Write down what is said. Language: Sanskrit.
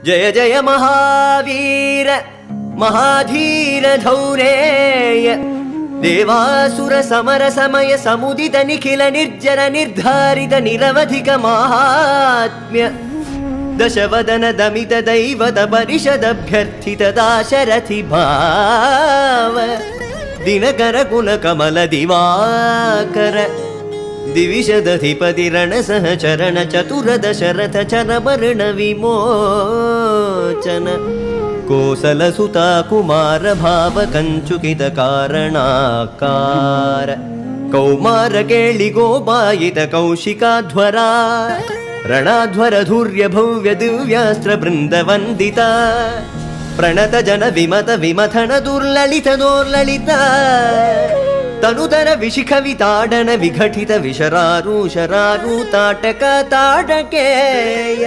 जय जय महावीर महाधीर धौरेय देवासुर समर समय समुदित निखिल निर्जर निर्धारित निरवधिक माहात्म्य दशवदन दमित दैवत परिषदभ्यर्थित दाशरथि भाव दिनकर कुल कमल दिवाकर दिविशदधिपति रण सहचरण चतुर दशरथ चरवर्ण विमोचन कोसलसुता कुमार भाव कंचुकित कारणाकार कौमार केळि गोपायित कौशिकाध्वरा ರಣಾಧ್ವರ ಧೂರ್ಯ ಭವ್ಯ ದಿವ್ಯಾಸ್ತ್ರ ಬೃಂದ ವಂದಿತ ಪ್ರಣತ ಜನ ವಿಮತ ವಿಮಥನ ದುರ್ಲಲಿತ ದೋರ್ಲಲಿತ ತನುತರ ವಿಶಿಖ ವಿತಾಡನ ವಿಘಟಿತ ವಿಶರಾರು ಶರಾರು ತಾಟಕ ತಾಟಕೇಯ